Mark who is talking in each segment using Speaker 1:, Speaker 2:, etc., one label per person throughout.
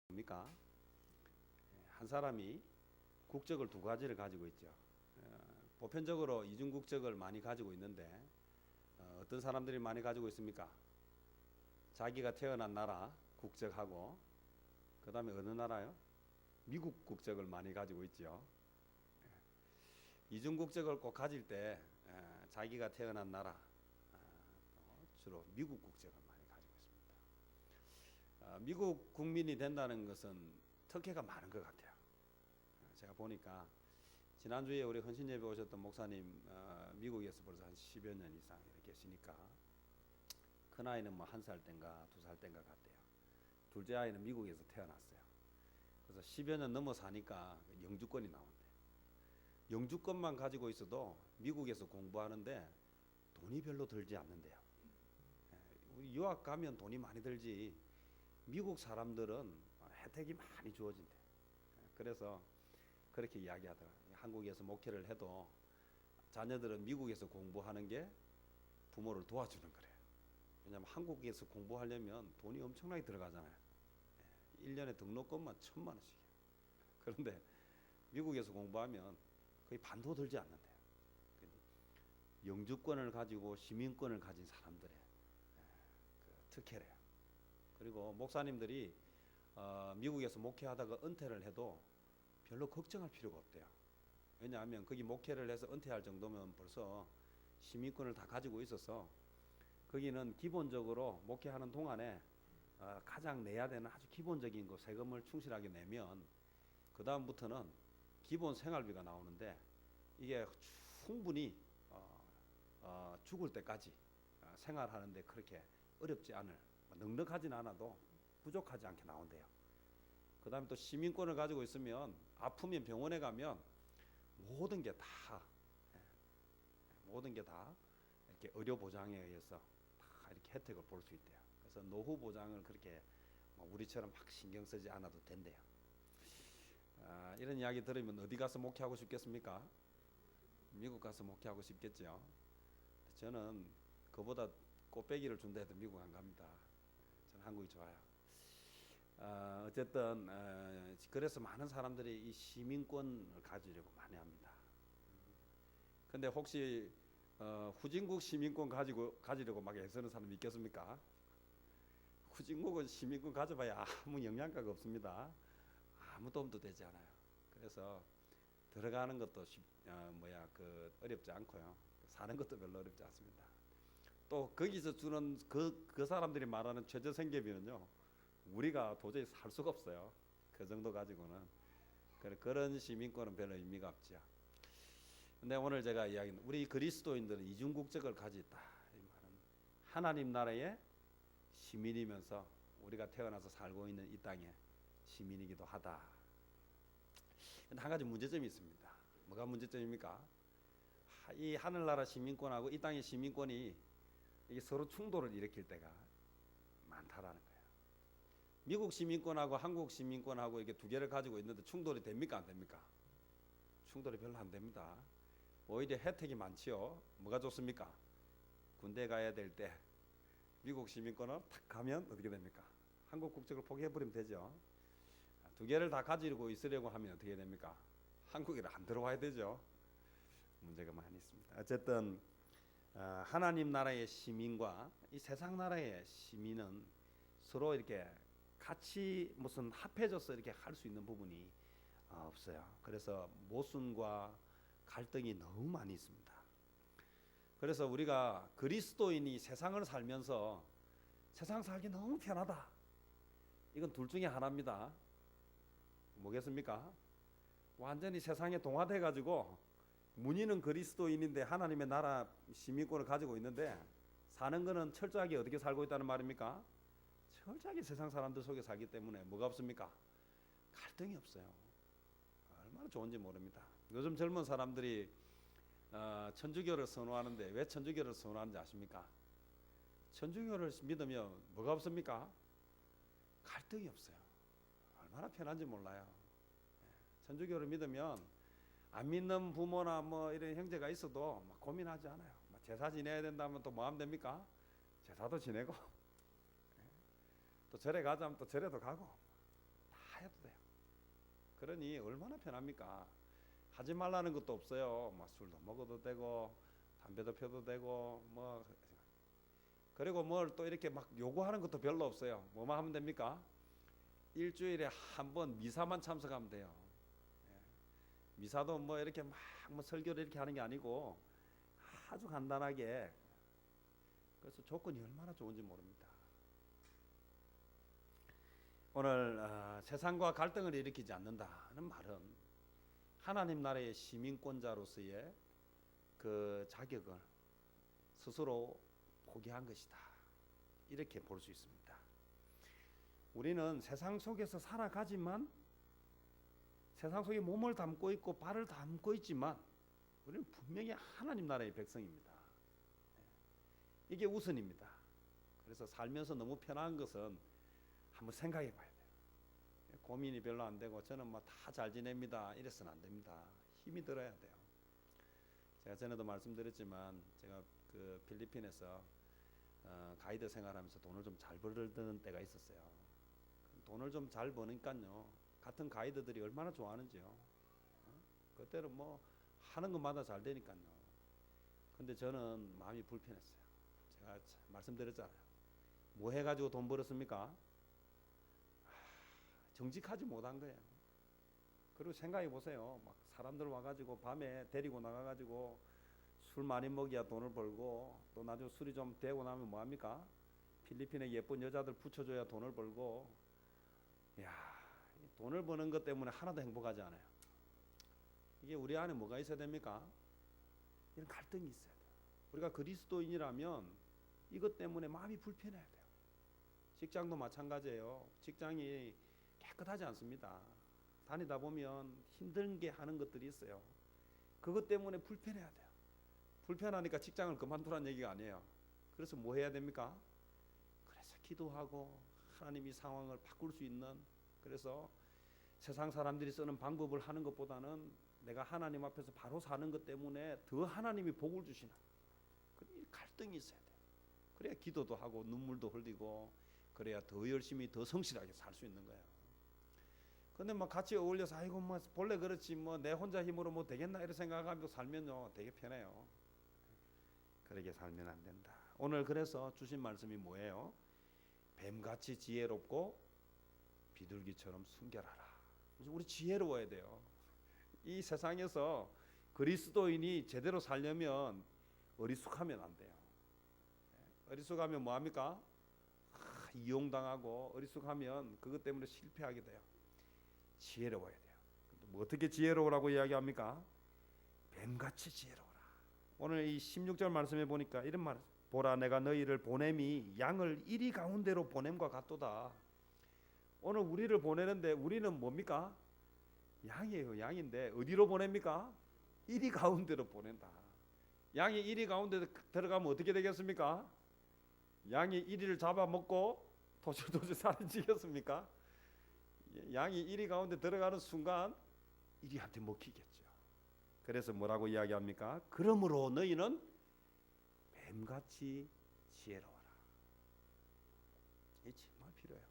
Speaker 1: 뭡니까? 한 사람이 국적을 두 가지를 가지고 있죠. 보편적으로 이중 국적을 많이 가지고 있는데 어떤 사람들이 많이 가지고 있습니까? 자기가 태어난 나라 국적하고 그 다음에 어느 나라요? 미국 국적을 많이 가지고 있죠. 이중 국적을 꼭 가질 때 자기가 태어난 나라 주로 미국 국적을 많이 가지고 있습니다. 미국 국민이 된다는 것은 특혜가 많은 것 같아요. 제가 보니까 지난주에 우리 헌신예배 오셨던 목사님 미국에서 벌써 한 10여 년 이상 이렇게 계시니까 큰아이는 뭐 1살 땐가 2살 땐가 갔대요. 둘째 아이는 미국에서 태어났어요. 그래서 10여 년 넘어 사니까 영주권이 나온대. 영주권만 가지고 있어도 미국에서 공부하는데 돈이 별로 들지 않는데요. 우리 유학 가면 돈이 많이 들지 미국 사람들은 혜택이 많이 주어진대. 그래서 그렇게 이야기하더라고요. 한국에서 목회를 해도 자녀들은 미국에서 공부하는 게 부모를 도와주는 거래요. 왜냐하면 한국에서 공부하려면 돈이 엄청나게 들어가잖아요. 1년에 등록금만 1,000만 원씩이에요. 그런데 미국에서 공부하면 거의 반도 들지 않는데요. 영주권을 가지고 시민권을 가진 사람들의 그 특혜래요. 그리고 목사님들이 미국에서 목회하다가 은퇴를 해도 별로 걱정할 필요가 없대요. 왜냐하면 거기 목회를 해서 은퇴할 정도면 벌써 시민권을 다 가지고 있어서 거기는 기본적으로 목회하는 동안에 가장 내야 되는 아주 기본적인 거 세금을 충실하게 내면 그 다음부터는 기본 생활비가 나오는데 이게 충분히 죽을 때까지 생활하는데 그렇게 어렵지 않을, 넉넉하진 않아도 부족하지 않게 나온대요. 그 다음에 또 시민권을 가지고 있으면 아프면 병원에 가면 모든 게 다 이렇게 의료 보장에 의해서 다 이렇게 혜택을 볼 수 있대요. 그래서 노후 보장을 그렇게 우리처럼 막 신경 쓰지 않아도 된대요. 이런 이야기 들으면 어디 가서 목회하고 싶겠습니까? 미국 가서 목회하고 싶겠죠. 저는 그보다 꽃배기를 준다 해도 미국 안 갑니다. 저는 한국이 좋아요. 어쨌든 그래서 많은 사람들이 이 시민권을 가지려고 많이 합니다. 근데 혹시 후진국 시민권 가지려고 막 애쓰는 사람 있겠습니까? 후진국은 시민권 가져봐야 아무 영향가가 없습니다. 아무 도움도 되지 않아요. 그래서 들어가는 것도 어렵지 않고요. 사는 것도 별로 어렵지 않습니다. 또 거기서 주는 그 사람들이 말하는 최저 생계비는요. 우리가 도저히 살 수가 없어요. 그 정도 가지고는. 그런 시민권은 별로 의미가 없죠. 근데 오늘 제가 이야기는 우리 그리스도인들은 이중국적을 가지고 있다. 이 말은 하나님 나라의 시민이면서 우리가 태어나서 살고 있는 이 땅의 시민이기도 하다. 근데 한 가지 문제점이 있습니다. 뭐가 문제점입니까? 이 하늘나라 시민권하고 이 땅의 시민권이 이게 서로 충돌을 일으킬 때가 많다라는 거예요. 미국 시민권하고 한국 시민권하고 이게 두 개를 가지고 있는데 충돌이 됩니까? 안 됩니까? 충돌이 별로 안 됩니다. 오히려 혜택이 많지요. 뭐가 좋습니까? 군대 가야 될 때 미국 시민권을 탁 가면 어떻게 됩니까? 한국 국적을 포기해버리면 되죠. 두 개를 다 가지고 있으려고 하면 어떻게 됩니까? 한국에 안 들어와야 되죠. 문제가 많이 있습니다. 어쨌든 하나님 나라의 시민과 이 세상 나라의 시민은 서로 이렇게 같이 무슨 합해져서 이렇게 할 수 있는 부분이 없어요. 그래서 모순과 갈등이 너무 많이 있습니다. 그래서 우리가 그리스도인이 세상을 살면서 세상 살기 너무 편하다. 이건 둘 중에 하나입니다. 뭐겠습니까? 완전히 세상에 동화돼 가지고 문의는 그리스도인인데 하나님의 나라 시민권을 가지고 있는데 사는 거는 철저하게 어떻게 살고 있다는 말입니까? 철저하게 세상 사람들 속에 살기 때문에 뭐가 없습니까? 갈등이 없어요. 얼마나 좋은지 모릅니다. 요즘 젊은 사람들이 천주교를 선호하는데 왜 천주교를 선호하는지 아십니까? 천주교를 믿으면 뭐가 없습니까? 갈등이 없어요. 얼마나 편한지 몰라요. 천주교를 믿으면 안 믿는 부모나 뭐 이런 형제가 있어도 막 고민하지 않아요. 제사 지내야 된다면 또 뭐 하면 됩니까? 제사도 지내고 또 절에 가자면 또 절에도 가고 다 그러니 얼마나 편합니까? 하지 말라는 것도 없어요. 뭐 술도 먹어도 되고 담배도 펴도 되고 뭐 그리고 뭘 또 이렇게 막 요구하는 것도 별로 없어요. 뭐만 하면 됩니까? 일주일에 한 번 미사만 참석하면 돼요. 예. 미사도 뭐 이렇게 막 뭐 설교를 이렇게 하는 게 아니고 아주 간단하게. 그래서 조건이 얼마나 좋은지 모릅니다. 오늘 세상과 갈등을 일으키지 않는다는 말은 하나님 나라의 시민권자로서의 그 자격을 스스로 포기한 것이다. 이렇게 볼 수 있습니다. 우리는 세상 속에서 살아가지만 세상 속에 몸을 담고 있고 발을 담고 있지만 우리는 분명히 하나님 나라의 백성입니다. 이게 우선입니다. 그래서 살면서 너무 편한 것은 한번 생각해 봐야 돼요. 고민이 별로 안 되고 저는 뭐 다 잘 지냅니다. 이래서는 안 됩니다. 힘이 들어야 돼요. 제가 전에도 말씀드렸지만 제가 그 필리핀에서 가이드 생활하면서 돈을 좀 잘 벌던 때가 있었어요. 돈을 좀 잘 버니까요. 같은 가이드들이 얼마나 좋아하는지요. 그때는 뭐 하는 것마다 잘 되니까요. 근데 저는 마음이 불편했어요. 제가 말씀드렸잖아요. 뭐 해가지고 돈 벌었습니까? 정직하지 못한 거예요. 그리고 생각해 보세요. 막 사람들 와가지고 밤에 데리고 나가가지고 술 많이 먹여야 돈을 벌고 또 나중에 술이 좀 되고 나면 뭐합니까? 필리핀에 예쁜 여자들 붙여줘야 돈을 벌고. 야, 돈을 버는 것 때문에 하나도 행복하지 않아요. 이게 우리 안에 뭐가 있어야 됩니까? 이런 갈등이 있어야 돼요. 우리가 그리스도인이라면 이것 때문에 마음이 불편해야 돼요. 직장도 마찬가지예요. 직장이 깨끗하지 않습니다. 다니다 보면 힘든 게 하는 것들이 있어요. 그것 때문에 불편해야 돼요. 불편하니까 직장을 그만두라는 얘기가 아니에요. 그래서 뭐 해야 됩니까? 그래서 기도하고 하나님이 상황을 바꿀 수 있는, 그래서 세상 사람들이 쓰는 방법을 하는 것보다는 내가 하나님 앞에서 바로 사는 것 때문에 더 하나님이 복을 주시는 갈등이 있어야 돼요. 그래야 기도도 하고 눈물도 흘리고 그래야 더 열심히 더 성실하게 살 수 있는 거예요. 근데 뭐 같이 어울려서 아이고 뭐 본래 그렇지 뭐 내 혼자 힘으로 뭐 되겠나 이런 생각하면서 살면요 되게 편해요. 그렇게 살면 안 된다. 오늘 그래서 주신 말씀이 뭐예요? 뱀같이 지혜롭고 비둘기처럼 순결하라. 우리 지혜로워야 돼요. 이 세상에서 그리스도인이 제대로 살려면 어리숙하면 안 돼요. 어리숙하면 뭐합니까? 이용당하고 어리숙하면 그것 때문에 실패하게 돼요. 지혜로워야 돼요. 뭐 어떻게 지혜로우라고 이야기합니까? 뱀같이 지혜로워라. 오늘 이 16절 말씀에 보니까 이런 말, 보라 내가 너희를 보냄이 양을 이리 가운데로 보냄과 같도다. 오늘 우리를 보내는데 우리는 뭡니까? 양이에요. 양인데 어디로 보냅니까? 이리 가운데로 보낸다. 양이 이리 가운데 들어가면 어떻게 되겠습니까? 양이 이리를 잡아먹고 도저히 살이 찌겠습니까? 양이 이리 가운데 들어가는 순간 이리한테 먹히겠죠. 그래서 뭐라고 이야기합니까? 그러므로 너희는 뱀같이 지혜로워라. 이 정말 필요해요.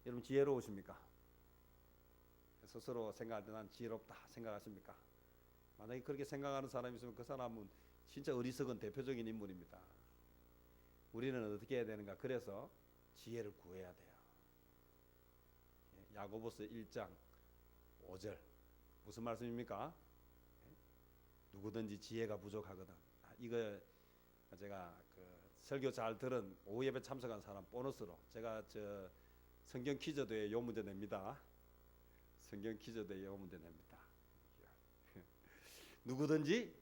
Speaker 1: 여러분 지혜로우십니까? 스스로 생각할 때 난 지혜롭다 생각하십니까? 만약에 그렇게 생각하는 사람이 있으면 그 사람은 진짜 어리석은 대표적인 인물입니다. 우리는 어떻게 해야 되는가? 그래서 지혜를 구해야 돼요. 야고보서 1장 5절 무슨 말씀입니까? 누구든지 지혜가 부족하거든. 이거 제가 그 설교 잘 들은 오후 예배 참석한 사람 보너스로 제가 저 성경 퀴즈대회 요 문제 냅니다. 성경 퀴즈대회 요 문제 냅니다. 누구든지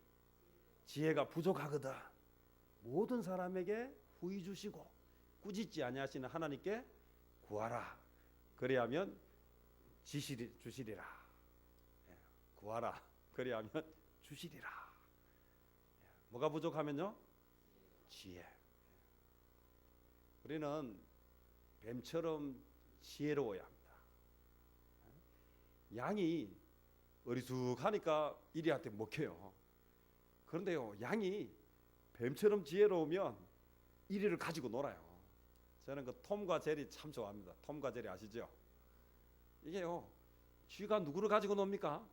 Speaker 1: 지혜가 부족하거든 모든 사람에게 후히 주시고 꾸짖지 아니하시는 하나님께 구하라. 그래야면 주시리라. 구하라. 그래야면 주시리라. 뭐가 부족하면요? 지혜. 우리는 뱀처럼 지혜로워야 합니다. 양이 어리숙하니까 이리한테 먹혀요. 그런데요, 양이 뱀처럼 지혜로우면 이리를 가지고 놀아요. 저는 그 톰과 제리 참 좋아합니다. 톰과 제리 아시죠? 이게요, 쥐가 누구를 가지고 놉니까?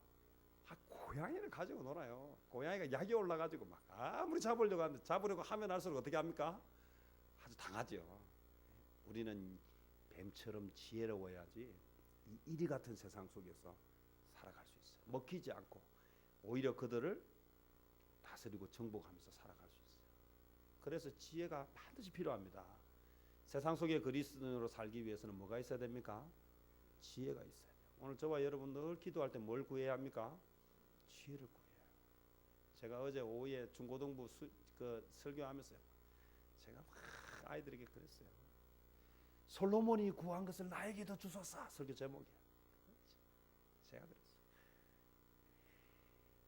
Speaker 1: 고양이를 가지고 놀아요. 고양이가 약이 올라가지고 막 아무리 잡으려고 하면 할수록 어떻게 합니까? 아주 당하죠. 우리는 뱀처럼 지혜로워야지 이 이리 같은 세상 속에서 살아갈 수 있어요. 먹히지 않고 오히려 그들을 다스리고 정복하면서 살아갈 수 있어요. 그래서 지혜가 반드시 필요합니다. 세상 속에 그리스도인으로 살기 위해서는 뭐가 있어야 됩니까? 지혜가 있어야 돼요. 오늘 저와 여러분 늘 기도할 때 뭘 구해야 합니까? 지혜를 구해요. 제가 어제 오후에 중고등부 설교하면서요, 제가 막 아이들에게 그랬어요. 솔로몬이 구한 것을 나에게도 주소서. 설교 제목이. 제가 그랬어요.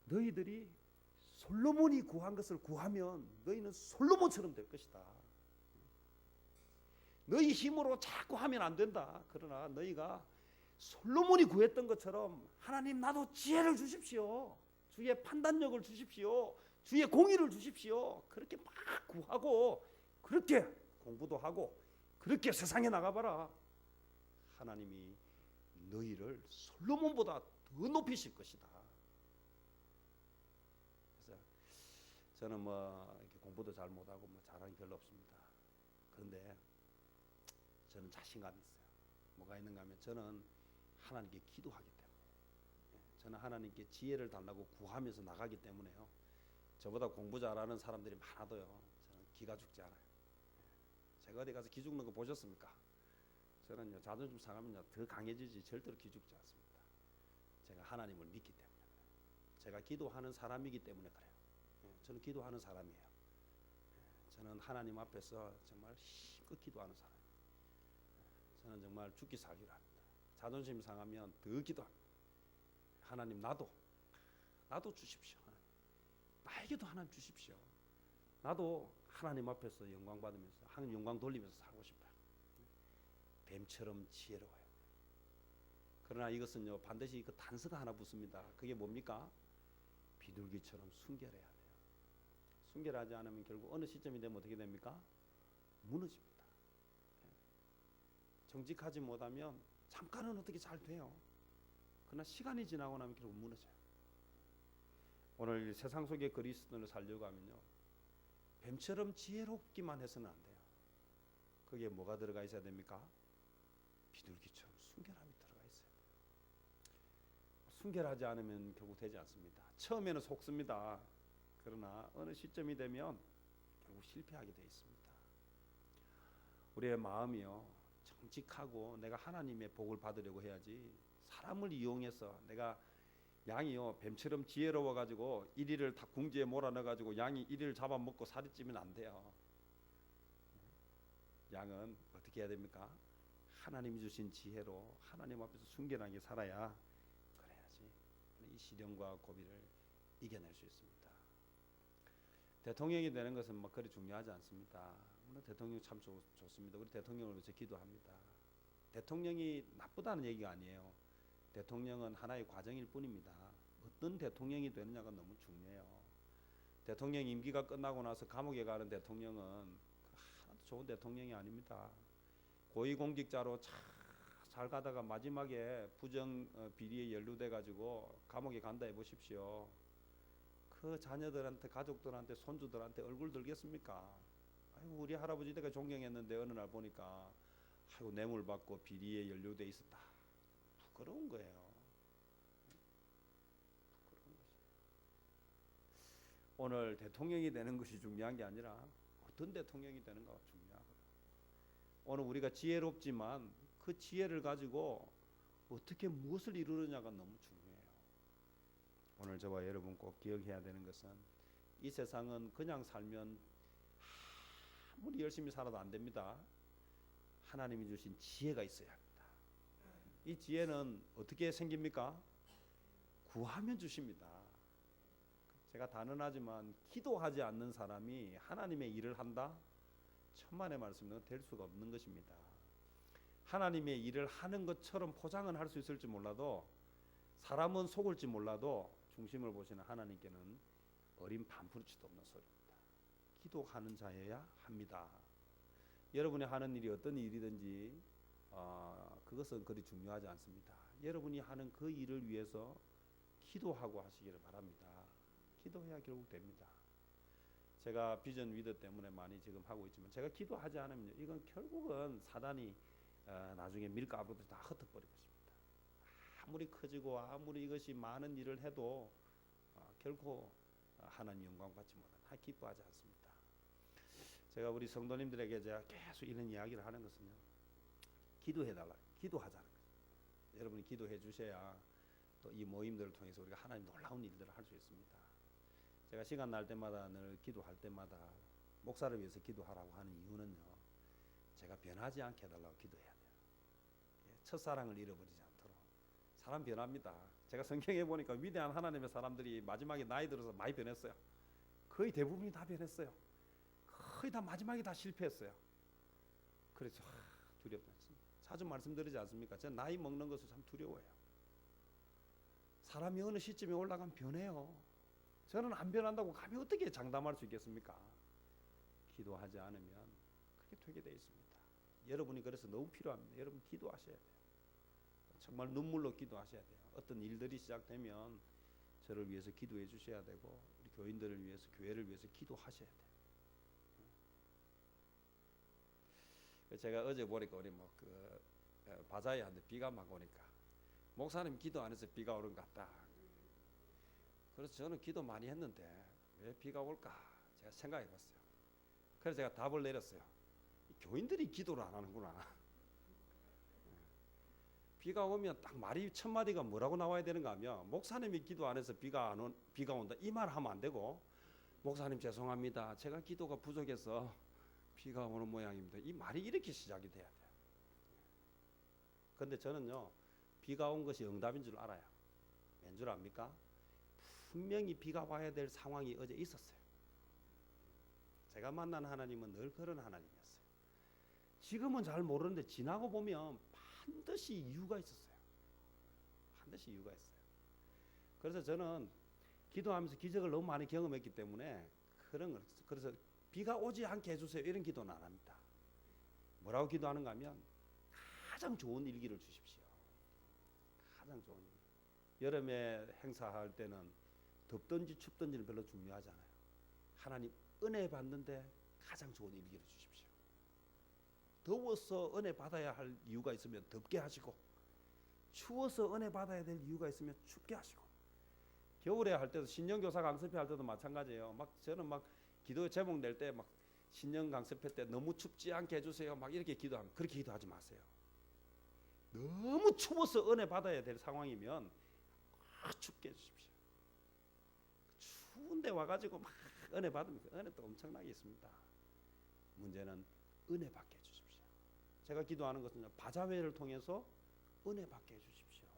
Speaker 1: 너희들이 솔로몬이 구한 것을 구하면 너희는 솔로몬처럼 될 것이다. 너희 힘으로 자꾸 하면 안 된다. 그러나 너희가 솔로몬이 구했던 것처럼 하나님 나도 지혜를 주십시오. 주의 판단력을 주십시오. 주의 공의를 주십시오. 그렇게 막 구하고 그렇게 공부도 하고 그렇게 세상에 나가봐라. 하나님이 너희를 솔로몬보다 더 높이실 것이다. 그래서 저는 뭐 이렇게 공부도 잘 못하고 뭐 자랑이 별로 없습니다. 그런데 저는 자신감이 있어요. 뭐가 있는가 하면 저는 하나님께 기도하기 때문에, 저는 하나님께 지혜를 달라고 구하면서 나가기 때문에요. 저보다 공부 잘하는 사람들이 많아도요, 저는 기가 죽지 않아요. 제가 어디 가서 기 죽는 거 보셨습니까? 저는요, 자존심 상하면요 더 강해지지 절대로 기 죽지 않습니다. 제가 하나님을 믿기 때문에 그래요. 제가 기도하는 사람이기 때문에 그래요. 저는 기도하는 사람이에요. 저는 하나님 앞에서 정말 힘껏 기도하는 사람이에요. 저는 정말 죽기 살기를 합니다. 자존심 상하면 더 기도합니다. 하나님 나도 주십시오. 하나님. 나에게도 하나님 주십시오. 나도 하나님 앞에서 영광 받으면서 하나님 영광 돌리면서 살고 싶어요. 뱀처럼 지혜로워요. 그러나 이것은요 반드시 그 단서가 하나 붙습니다. 그게 뭡니까? 비둘기처럼 순결해야 돼요. 순결하지 않으면 결국 어느 시점이 되면 어떻게 됩니까? 무너집니다. 정직하지 못하면 잠깐은 어떻게 잘 돼요. 그러나 시간이 지나고 나면 결국 무너져요. 오늘 세상 속에 그리스도인을 살려고 하면요, 뱀처럼 지혜롭기만 해서는 안 돼요. 거기에 뭐가 들어가 있어야 됩니까? 비둘기처럼 순결함이 들어가 있어야 돼요. 순결하지 않으면 결국 되지 않습니다. 처음에는 속습니다. 그러나 어느 시점이 되면 결국 실패하게 되어 있습니다. 우리의 마음이요, 정직하고 내가 하나님의 복을 받으려고 해야지, 사람을 이용해서 내가 양이요 뱀처럼 지혜로워 가지고 이리를 다 궁지에 몰아넣어 가지고 양이 이리를 잡아먹고 살이 찌면 안 돼요. 양은 어떻게 해야 됩니까? 하나님이 주신 지혜로 하나님 앞에서 순결하게 살아야, 그래야지 이 시련과 고비를 이겨낼 수 있습니다. 대통령이 되는 것은 막 그리 중요하지 않습니다. 물론 대통령 참 좋습니다. 우리 대통령을 위해서 기도합니다. 대통령이 나쁘다는 얘기가 아니에요. 대통령은 하나의 과정일 뿐입니다. 어떤 대통령이 되느냐가 너무 중요해요. 대통령 임기가 끝나고 나서 감옥에 가는 대통령은 하나도 좋은 대통령이 아닙니다. 고위공직자로 잘 가다가 마지막에 부정 비리에 연루돼 가지고 감옥에 간다 해보십시오. 그 자녀들한테, 가족들한테, 손주들한테 얼굴 들겠습니까? 아이고 우리 할아버지 때가 존경했는데 어느 날 보니까 아이고 뇌물 받고 비리에 연루돼 있었다. 부끄러운 거예요. 부끄러운 것이. 오늘 대통령이 되는 것이 중요한 게 아니라 어떤 대통령이 되는가가 중요하거든요. 오늘 우리가 지혜롭지만 그 지혜를 가지고 어떻게 무엇을 이루느냐가 너무 중요해요. 오늘 저와 여러분 꼭 기억해야 되는 것은, 이 세상은 그냥 살면 아무리 열심히 살아도 안 됩니다. 하나님이 주신 지혜가 있어야 합니다. 이 지혜는 어떻게 생깁니까? 구하면 주십니다. 제가 단언하지만 기도하지 않는 사람이 하나님의 일을 한다? 천만의 말씀은 될 수가 없는 것입니다. 하나님의 일을 하는 것처럼 포장은 할 수 있을지 몰라도, 사람은 속을지 몰라도 중심을 보시는 하나님께는 어린 반푸르치도 없는 소리입니다. 기도하는 자여야 합니다. 여러분이 하는 일이 어떤 일이든지 그것은 그리 중요하지 않습니다. 여러분이 하는 그 일을 위해서 기도하고 하시기를 바랍니다. 기도해야 결국 됩니다. 제가 비전 위더 때문에 많이 지금 하고 있지만 제가 기도하지 않으면 이건 결국은 사단이 나중에 밀가루도 다 흩어버릴 것입니다. 아무리 커지고 아무리 이것이 많은 일을 해도 결코 하나님 영광 받지 못한다. 기뻐하지 않습니다. 제가 우리 성도님들에게 제가 계속 이런 이야기를 하는 것은요, 기도해달라, 기도하자는 거예요. 여러분이 기도해 주셔야 또 이 모임들을 통해서 우리가 하나님 놀라운 일들을 할 수 있습니다. 제가 시간 날 때마다 늘 기도할 때마다 목사를 위해서 기도하라고 하는 이유는요, 제가 변하지 않게 해달라고 기도해야 돼요. 첫사랑을 잃어버리지 않도록. 사람 변합니다. 제가 성경에 보니까 위대한 하나님의 사람들이 마지막에 나이 들어서 많이 변했어요. 거의 대부분이 다 변했어요. 거의 다 마지막에 다 실패했어요. 그래서 두렵다. 자주 말씀드리지 않습니까? 제가 나이 먹는 것을 참 두려워해요. 사람이 어느 시점에 올라가면 변해요. 저는 안 변한다고 감히 어떻게 장담할 수 있겠습니까? 기도하지 않으면 그렇게 되게 돼 있습니다. 여러분이 그래서 너무 필요합니다. 여러분 기도하셔야 돼요. 정말 눈물로 기도하셔야 돼요. 어떤 일들이 시작되면 저를 위해서 기도해 주셔야 되고 우리 교인들을 위해서, 교회를 위해서 기도하셔야 돼요. 제가 어제 보니까 우리 바자이한테 비가 막 오니까 목사님 기도 안 해서 비가 오는 것 같다. 그래서 저는 기도 많이 했는데 왜 비가 올까 제가 생각해 봤어요. 그래서 제가 답을 내렸어요. 교인들이 기도를 안 하는구나. 비가 오면 딱 말이 첫 마디가 뭐라고 나와야 되는가 하면 목사님이 기도 안 해서 비가 온다 이 말 하면 안 되고, 목사님 죄송합니다, 제가 기도가 부족해서 비가 오는 모양입니다, 이 말이 이렇게 시작이 돼야 돼요. 근데 저는요, 비가 온 것이 응답인 줄 알아요. 왠 줄 압니까? 분명히 비가 와야 될 상황이 어제 있었어요. 제가 만난 하나님은 늘 그런 하나님이었어요. 지금은 잘 모르는데 지나고 보면 반드시 이유가 있었어요. 반드시 이유가 있어요. 그래서 저는 기도하면서 기적을 너무 많이 경험했기 때문에 그래서 비가 오지 않게 해주세요 이런 기도는 안 합니다. 뭐라고 기도하는가 하면 가장 좋은 일기를 주십시오. 가장 좋은 일. 여름에 행사할 때는 덥든지 춥든지는 별로 중요하지 않아요. 하나님 은혜 받는데 가장 좋은 일기를 주십시오. 더워서 은혜 받아야 할 이유가 있으면 덥게 하시고, 추워서 은혜 받아야 될 이유가 있으면 춥게 하시고, 겨울에 할 때도 신년교사 강습회 할 때도 마찬가지예요. 저는 기도 제목 낼 때 신년 강습회 때 너무 춥지 않게 해주세요 이렇게 기도하면, 그렇게 기도하지 마세요. 너무 추워서 은혜 받아야 될 상황이면 춥게 해주십시오. 추운데 와가지고 은혜 받으면 은혜 또 엄청나게 있습니다. 문제는 은혜 받게 해주십시오. 제가 기도하는 것은 바자회를 통해서 은혜 받게 해주십시오.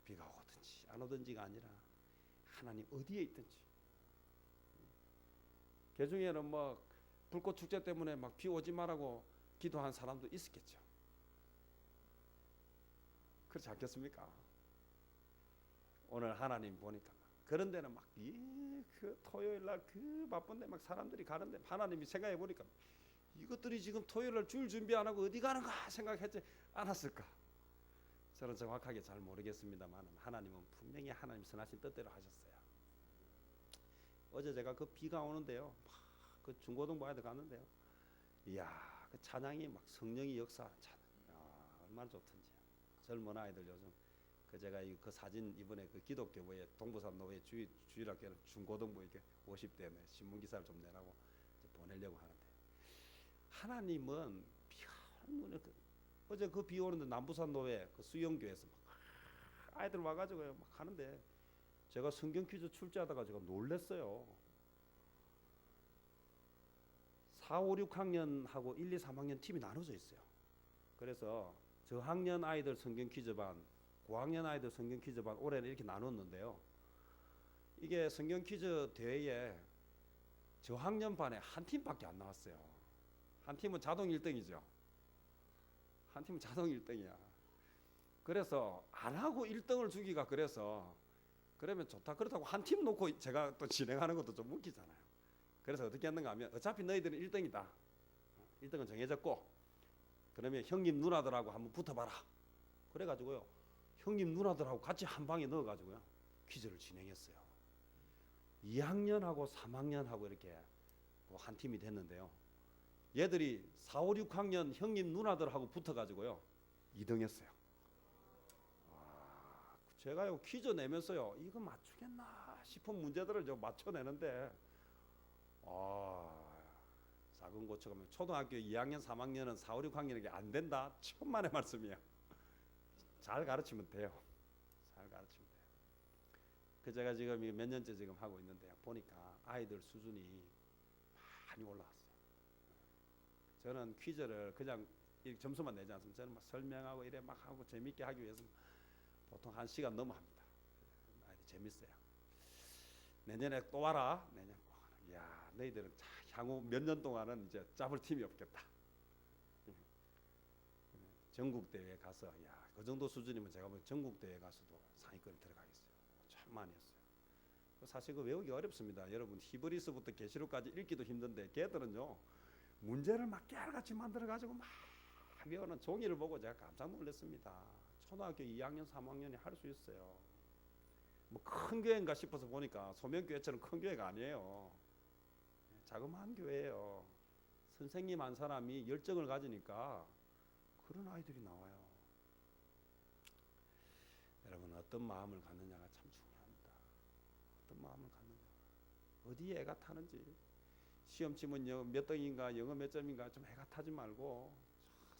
Speaker 1: 비가 오든지 안 오든지가 아니라 하나님 어디에 있든지. 개중에는 불꽃 축제 때문에 비 오지 말라고 기도한 사람도 있었겠죠. 그렇지 않겠습니까? 오늘 하나님 보니까 그런 데는 그 토요일 날 그 바쁜데 사람들이 가는데 하나님이 생각해 보니까 이것들이 지금 토요일 날 줄 준비 안 하고 어디 가는가 생각했지 않았을까? 저는 정확하게 잘 모르겠습니다만 하나님은 분명히 하나님 선하신 뜻대로 하셨어요. 어제 제가 그 비가 오는데요, 그 중고등부 아이들 갔는데요, 이야, 그 찬양이 성령이 역사하는 찬양, 얼마나 좋던지. 젊은 아이들 요즘 제가 그 사진 이번에 그 기독교부에 동부산 노회 주일학교는 중고등부 이렇게 50대 신문 기사를 좀 내라고 보내려고 하는데, 하나님은 비가 오는 어제 그 비 오는데 남부산 노회 그 수영교에서 아이들 와가지고 하는데 제가 성경 퀴즈 출제하다가 제가 놀랬어요. 4, 5, 6학년하고 1, 2, 3학년 팀이 나눠져 있어요. 그래서 저학년 아이들 성경 퀴즈 반, 고학년 아이들 성경 퀴즈 반 올해는 이렇게 나눴는데요. 이게 성경 퀴즈 대회에 저학년 반에 한 팀밖에 안 나왔어요. 한 팀은 자동 1등이죠. 한 팀은 자동 1등이야. 그래서 안 하고 1등을 주기가 그러면 좋다. 그렇다고 한 팀 놓고 제가 또 진행하는 것도 좀 웃기잖아요. 그래서 어떻게 했는가 하면 어차피 너희들은 1등이다. 1등은 정해졌고 그러면 형님 누나들하고 한번 붙어봐라. 그래가지고요 형님 누나들하고 같이 한 방에 넣어가지고요 퀴즈를 진행했어요. 2학년하고 3학년하고 이렇게 한 팀이 됐는데요. 얘들이 4, 5, 6학년 형님 누나들하고 붙어가지고요 2등 했어요. 제가요 퀴즈 내면서요 이거 맞추겠나 싶은 문제들을 좀 맞춰내는데 작은 고쳐가면 초등학교 2학년 3학년은 4, 5, 6학년에게 안 된다 천만의 말씀이에요. 잘 가르치면 돼요. 잘 가르치면 돼요. 그 제가 지금 몇 년째 지금 하고 있는데 보니까 아이들 수준이 많이 올라왔어요. 저는 퀴즈를 그냥 점수만 내지 않습니다. 저는 막 설명하고 이래 막 하고 재밌게 하기 위해서 보통 1시간 넘어 합니다. 아이들 재밌어요. 내년에 또 와라. 내년 또 와라. 야, 너희들은 향후 몇 년 동안은 이제 잡을 팀이 없겠다. 전국 대회에 가서 야, 그 정도 수준이면 제가 뭐 전국 대회 가서도 상위권에 들어가겠어요. 참 많이 했어요. 사실 그 외우기 어렵습니다. 여러분 히브리서부터 계시록까지 읽기도 힘든데 걔들은요 문제를 막 깨알같이 만들어 가지고 막 외우는 종이를 보고 제가 깜짝 놀랐습니다. 초등학교 2학년 3학년이 할 수 있어요. 뭐 큰 교회인가 싶어서 보니까 소명교회처럼 큰 교회가 아니에요. 자그마한 교회예요. 선생님 한 사람이 열정을 가지니까 그런 아이들이 나와요. 여러분 어떤 마음을 갖느냐가 참 중요합니다. 어떤 마음을 갖느냐, 어디에 애가 타는지. 시험 치면 몇 등인가 영어 몇 점인가 좀 애가 타지 말고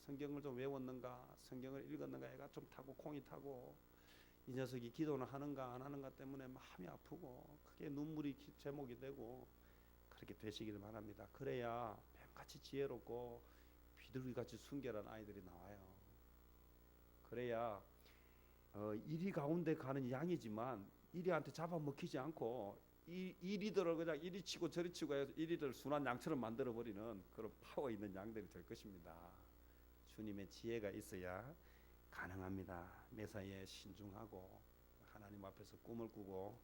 Speaker 1: 성경을 좀 외웠는가 성경을 읽었는가 애가 좀 타고 콩이 타고 이 녀석이 기도는 하는가 안 하는가 때문에 마음이 아프고 그게 눈물이 제목이 되고 그렇게 되시기를 바랍니다. 그래야 뱀같이 지혜롭고 비둘기같이 순결한 아이들이 나와요. 그래야 이리 가운데 가는 양이지만 이리한테 잡아먹히지 않고 이리들을 그냥 이리 치고 저리 치고 해서 이리를 순한 양처럼 만들어버리는 그런 파워 있는 양들이 될 것입니다. 주님의 지혜가 있어야 가능합니다. 매사에 신중하고 하나님 앞에서 꿈을 꾸고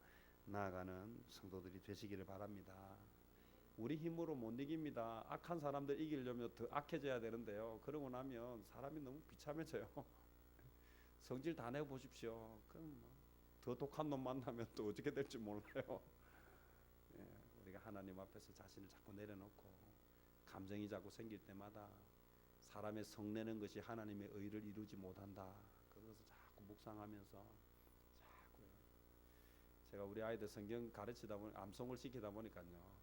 Speaker 1: 나아가는 성도들이 되시기를 바랍니다. 우리 힘으로 못 이깁니다. 악한 사람들 이기려면 더 악해져야 되는데요. 그러고 나면 사람이 너무 비참해져요. 성질 다 내고 보십시오. 그럼 더 독한 놈 만나면 또 어떻게 될지 몰라요. 우리가 하나님 앞에서 자신을 자꾸 내려놓고 감정이 자꾸 생길 때마다 사람의 성내는 것이 하나님의 의를 이루지 못한다. 그것을 자꾸 묵상하면서 자꾸 제가 우리 아이들 성경 가르치다 보니 암송을 시키다 보니까요.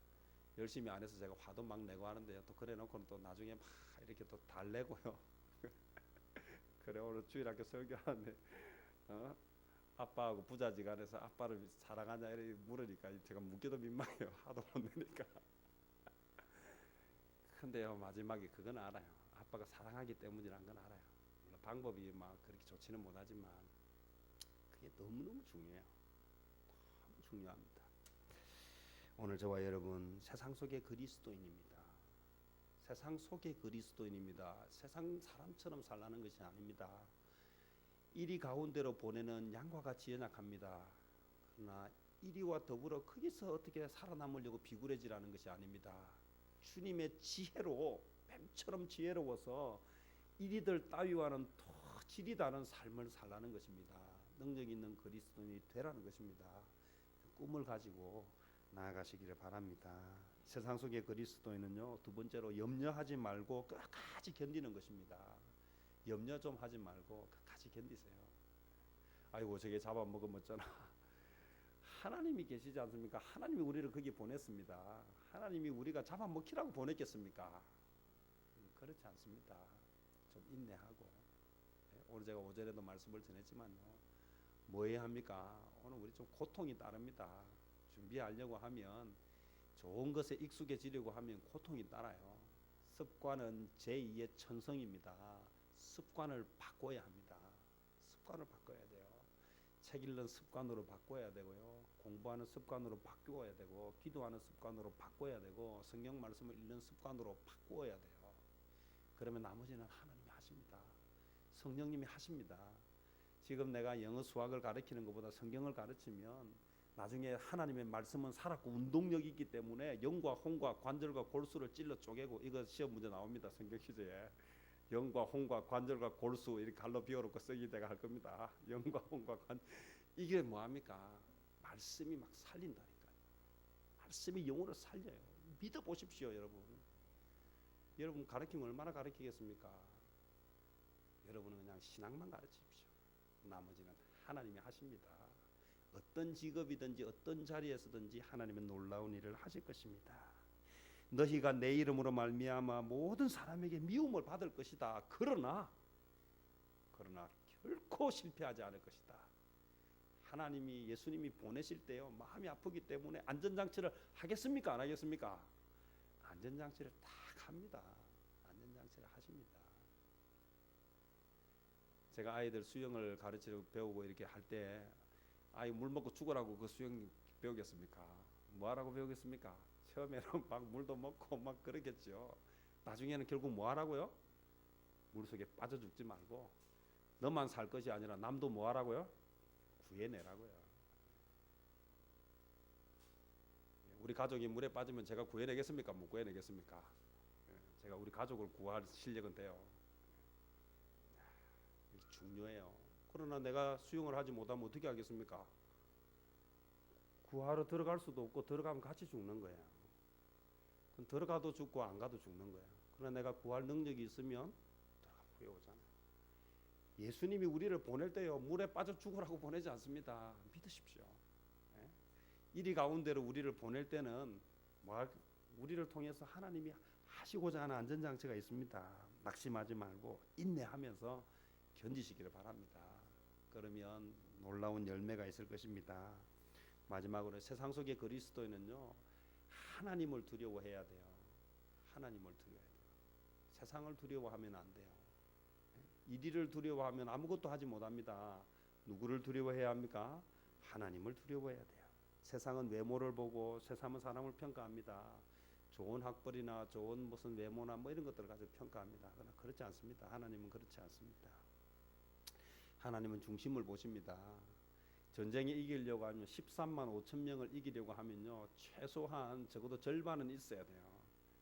Speaker 1: 열심히 안 해서 제가 화도 막 내고 하는데 또 그래 놓고는 또 나중에 막 이렇게 또 달래고요. 그래 오늘 주일학교 설교하는데 아빠하고 부자지간에서 아빠를 사랑하냐 이렇게 물으니까 제가 묻기도 민망해요. 하도 못 내니까. 근데요 마지막에 그건 알아요. 아빠가 사랑하기 때문이란 건 알아요. 물론 방법이 막 그렇게 좋지는 못하지만 그게 너무너무 중요해요. 너무 중요합니다. 오늘 저와 여러분 세상 속의 그리스도인입니다. 세상 속의 그리스도인입니다. 세상 사람처럼 살라는 것이 아닙니다. 이리 가운데로 보내는 양과 같이 연약합니다. 그러나 이리와 더불어 거기서 어떻게 살아남으려고 비굴해지라는 것이 아닙니다. 주님의 지혜로 뱀처럼 지혜로워서 이리들 따위와는 더 질이 다른 삶을 살라는 것입니다. 능력 있는 그리스도인이 되라는 것입니다. 꿈을 가지고 나아가시기를 바랍니다. 세상 속의 그리스도인은요 두 번째로 염려하지 말고 끝까지 견디는 것입니다. 염려 좀 하지 말고 끝까지 견디세요. 아이고 저게 잡아먹으면 하나님이 계시지 않습니까? 하나님이 우리를 거기 보냈습니다. 하나님이 우리가 잡아먹히라고 보냈겠습니까? 그렇지 않습니다. 좀 인내하고 오늘 제가 오전에도 말씀을 전했지만요 뭐 해야 합니까? 오늘 우리 좀 고통이 따릅니다. 준비하려고 하면 좋은 것에 익숙해지려고 하면 고통이 따라요. 습관은 제2의 천성입니다. 습관을 바꿔야 합니다. 습관을 바꿔야 돼요. 책 읽는 습관으로 바꿔야 되고요. 공부하는 습관으로 바꾸어야 되고 기도하는 습관으로 바꿔야 되고 성경 말씀을 읽는 습관으로 바꾸어야 돼요. 그러면 나머지는 하나님이 하십니다. 성령님이 하십니다. 지금 내가 영어 수학을 가르치는 것보다 성경을 가르치면 나중에 하나님의 말씀은 살았고 운동력이 있기 때문에 영과 혼과 관절과 골수를 찔러 쪼개고 이거 시험 문제 나옵니다. 성경 퀴즈에. 영과 혼과 관절과 골수 이렇게 갈로 비워놓고 썩이 내가 할 겁니다. 영과 혼과 관 이게 뭐합니까? 말씀이 막 살린다니까요. 말씀이 영혼을 살려요. 믿어보십시오, 여러분. 여러분 가르치면 얼마나 가르치겠습니까? 여러분은 그냥 신앙만 가르치십시오. 나머지는 하나님이 하십니다. 어떤 직업이든지 어떤 자리에서든지 하나님은 놀라운 일을 하실 것입니다. 너희가 내 이름으로 말미암아 모든 사람에게 미움을 받을 것이다. 그러나 결코 실패하지 않을 것이다. 하나님이 예수님이 보내실 때요 마음이 아프기 때문에 안전장치를 하겠습니까? 안 하겠습니까? 안전장치를 딱 합니다. 안전장치를 하십니다. 제가 아이들 수영을 가르치려고 배우고 이렇게 할 때 아이 물 먹고 죽으라고 그 수영 배우겠습니까? 뭐 하라고 배우겠습니까? 처음에는 막 물도 먹고 막 그러겠죠. 나중에는 결국 뭐 하라고요? 물속에 빠져 죽지 말고 너만 살 것이 아니라 남도 뭐 하라고요? 구해내라고요. 우리 가족이 물에 빠지면 제가 구해내겠습니까? 못 구해내겠습니까? 제가 우리 가족을 구할 실력은 돼요. 중요해요. 그러나 내가 수영을 하지 못하면 어떻게 하겠습니까? 구하러 들어갈 수도 없고 들어가면 같이 죽는 거예요. 그럼 들어가도 죽고 안 가도 죽는 거예요. 그러나 내가 구할 능력이 있으면 들어가 구해오잖아요. 예수님이 우리를 보낼 때요 물에 빠져 죽으라고 보내지 않습니다. 믿으십시오. 네? 이리 가운데로 우리를 보낼 때는 우리를 통해서 하나님이 하시고자 하는 안전장치가 있습니다. 낙심하지 말고 인내하면서 견디시기를 바랍니다. 그러면 놀라운 열매가 있을 것입니다. 마지막으로 세상 속의 그리스도인은요 하나님을 두려워해야 돼요. 하나님을 두려워해야 돼요. 세상을 두려워하면 안 돼요. 이리를 두려워하면 아무것도 하지 못합니다. 누구를 두려워해야 합니까? 하나님을 두려워해야 돼요. 세상은 외모를 보고 세상은 사람을 평가합니다. 좋은 학벌이나 좋은 무슨 외모나 뭐 이런 것들을 가지고 평가합니다. 그러나 그렇지 않습니다. 하나님은 그렇지 않습니다. 하나님은 중심을 보십니다. 전쟁에 이기려고 하면 13만 5천 명을 이기려고 하면요 최소한 적어도 절반은 있어야 돼요.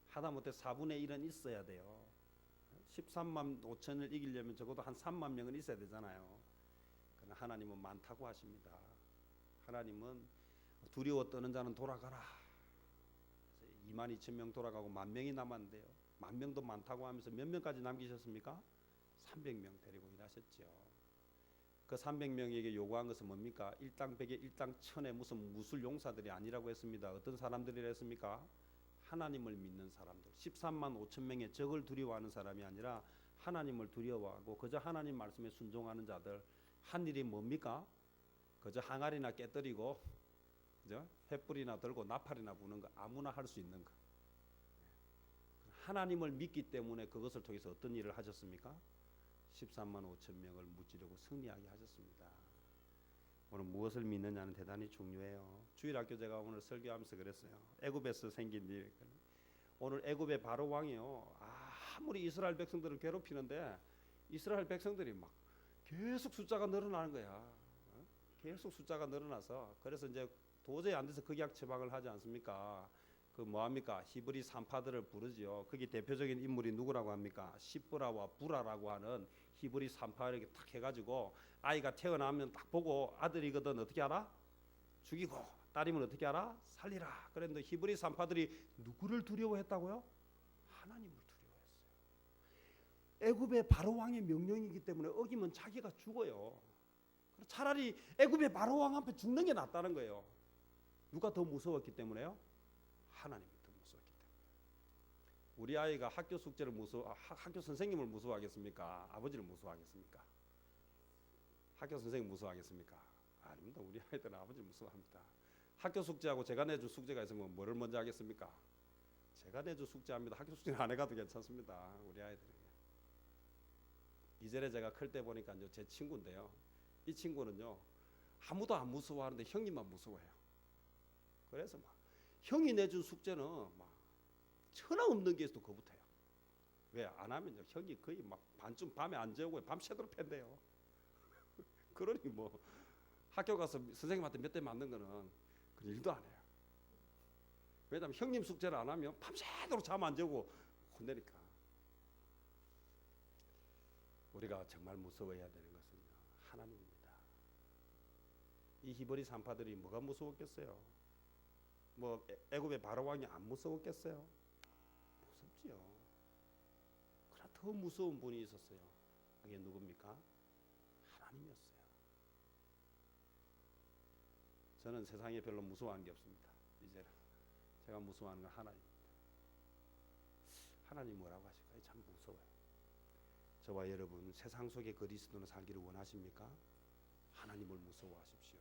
Speaker 1: 하다못해 4분의 1은 있어야 돼요. 13만 5천을 이기려면 적어도 한 3만 명은 있어야 되잖아요. 그러나 하나님은 많다고 하십니다. 하나님은 두려워 떠는 자는 돌아가라. 2만 2천 명 돌아가고 1만 명이 남았는데요. 1만 명도 많다고 하면서 몇 명까지 남기셨습니까? 300명 데리고 일하셨죠. 그 300명에게 요구한 것은 뭡니까? 일당 100에 일당 1000에 무슨 무술 용사들이 아니라고 했습니다. 어떤 사람들이라 했습니까? 하나님을 믿는 사람들. 13만 5천 명의 적을 두려워하는 사람이 아니라 하나님을 두려워하고 그저 하나님 말씀에 순종하는 자들. 한 일이 뭡니까? 그저 항아리나 깨뜨리고 그죠? 횃불이나 들고 나팔이나 부는 거 아무나 할 수 있는 거. 하나님을 믿기 때문에 그것을 통해서 어떤 일을 하셨습니까? 13만 5천 명을 무찌르고 승리하게 하셨습니다. 오늘 무엇을 믿느냐는 대단히 중요해요. 주일학교 제가 오늘 설교하면서 그랬어요. 애굽에서 생긴 일. 오늘 애굽의 바로 왕이요. 아무리 이스라엘 백성들을 괴롭히는데 이스라엘 백성들이 막 계속 숫자가 늘어나는 거야. 계속 숫자가 늘어나서 그래서 이제 도저히 안 돼서 극약 처방을 하지 않습니까? 그 뭐합니까? 히브리 산파들을 부르지요. 거기 대표적인 인물이 누구라고 합니까? 시브라와 부라라고 하는 히브리 산파를 이렇게 딱 해가지고 아이가 태어나면 딱 보고 아들이거든 어떻게 알아? 죽이고 딸이면 어떻게 알아? 살리라. 그런데 히브리 산파들이 누구를 두려워했다고요? 하나님을 두려워했어요. 애굽의 바로 왕의 명령이기 때문에 어기면 자기가 죽어요. 차라리 애굽의 바로 왕 앞에 죽는 게 낫다는 거예요. 누가 더 무서웠기 때문에요? 하나님이 더 무서웠기 때문에. 우리 아이가 학교 숙제를 학교 선생님을 무서워하겠습니까? 아버지를 무서워하겠습니까? 학교 선생님 무서워하겠습니까? 아닙니다. 우리 아이들은 아버지를 무서워합니다. 학교 숙제하고 제가 내준 숙제가 있으면 뭐를 먼저 하겠습니까? 제가 내준 숙제합니다. 학교 숙제는 안 해가도 괜찮습니다. 우리 아이들에게. 이전에 제가 클 때 보니까 제 친구인데요. 이 친구는요 아무도 안 무서워하는데 형님만 무서워해요. 그래서 막 형이 내준 숙제는 막 천하 없는 게 있어도 그거부터요. 왜 안 하면요 형이 거의 막 반쯤 밤에 안 재우고 밤새도록 팬대요. 그러니 뭐 학교 가서 선생님한테 몇 대 맞는 거는 그 일도 안 해요. 왜냐하면 형님 숙제를 안 하면 밤새도록 잠 안 재우고 혼내니까. 우리가 정말 무서워해야 되는 것은요, 하나님입니다. 이 히브리 산파들이 뭐가 무서웠겠어요? 뭐 애굽의 바로 왕이 안 무서웠겠어요? 무섭지요. 그러나 더 무서운 분이 있었어요. 그게 누굽니까? 하나님이었어요. 저는 세상에 별로 무서워하는 게 없습니다. 이제는 제가 무서워하는 건 하나님입니다. 하나님 뭐라고 하실까요? 참 무서워요. 저와 여러분 세상 속에 그리스도는 살기를 원하십니까? 하나님을 무서워하십시오.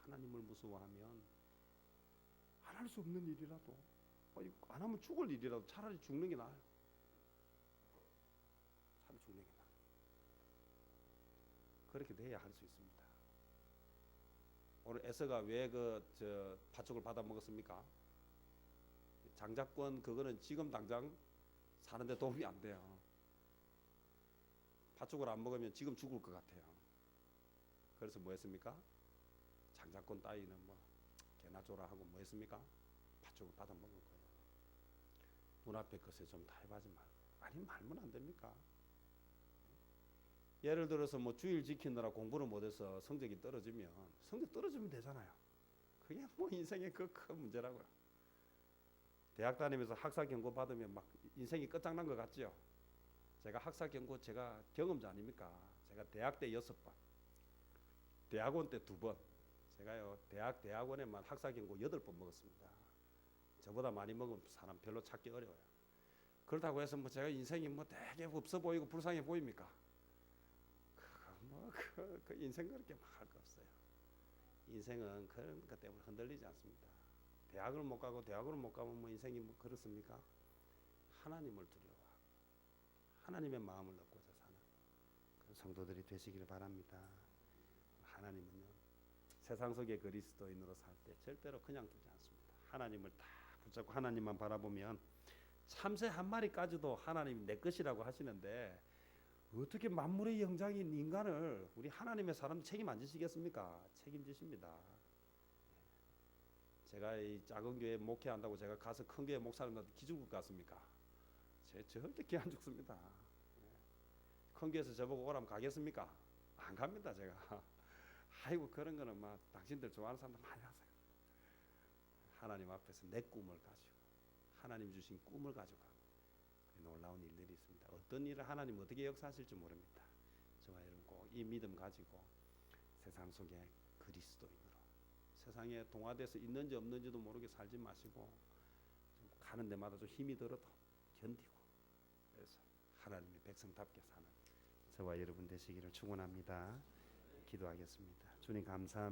Speaker 1: 하나님을 무서워하면 안 할 수 없는 일이라도 안 하면 죽을 일이라도 차라리 죽는 게 나아요. 차라리 죽는 게 나아요. 그렇게 돼야 할 수 있습니다. 오늘 에서가 왜 팥죽을 받아 먹었습니까? 장자권 그거는 지금 당장 사는데 도움이 안 돼요. 팥죽을 안 먹으면 지금 죽을 것 같아요. 그래서 뭐 했습니까? 장자권 따위는 뭐 개나 줘라 하고 뭐 했습니까? 팥죽을 받아 먹은 거예요. 눈앞에 것에 좀 타협하지 말고. 아니 말면 안 됩니까? 예를 들어서 뭐 주일 지키느라 공부를 못해서 성적이 떨어지면 성적 떨어지면 되잖아요. 그게 뭐 인생의 그 큰 문제라고요. 대학 다니면서 학사 경고 받으면 막 인생이 끝장난 것 같죠? 제가 학사 경고 제가 경험자 아닙니까? 제가 대학 때 6번, 대학원 때 2번, 제가요 대학원에만 학사 경고 8번 먹었습니다. 저보다 많이 먹은 사람 별로 찾기 어려워요. 그렇다고 해서 뭐 제가 인생이 뭐 되게 없어 보이고 불쌍해 보입니까? 그 인생 그렇게 막 할 거 없어요. 인생은 그런 것 때문에 흔들리지 않습니다. 대학을 못 가고 대학을 못 가면 뭐 인생이 뭐 그렇습니까? 하나님을 두려워하고 하나님의 마음을 얻고자 사는 그런 성도들이 되시기를 바랍니다. 하나님은요 세상 속의 그리스도인으로 살 때 절대로 그냥 두지 않습니다. 하나님을 딱 붙잡고 하나님만 바라보면 참새 한 마리까지도 하나님이 내 것이라고 하시는데 어떻게 만물의 영장인 인간을 우리 하나님의 사람 책임 안 지시겠습니까? 책임지십니다. 제가 이 작은 교회 목회한다고 제가 가서 큰 교회 목사님한테 기죽을 것 같습니까? 절대 기 안 죽습니다. 큰 교회에서 저보고 오라면 가겠습니까? 안 갑니다. 제가 아이고 그런 거는 막 당신들 좋아하는 사람들 많이 하세요. 하나님 앞에서 내 꿈을 가지고 하나님 주신 꿈을 가지고 놀라운 일들이 있습니다. 어떤 일을 하나님 어떻게 역사하실지 모릅니다. 저와 여러분 꼭 이 믿음 가지고 세상 속에 그리스도인으로 세상에 동화돼서 있는지 없는지도 모르게 살지 마시고 좀 가는 데마다 좀 힘이 들어도 견디고 그래서 하나님의 백성답게 사는 저와 여러분 되시기를 축원합니다. 기도하겠습니다. 주님 감사합니다.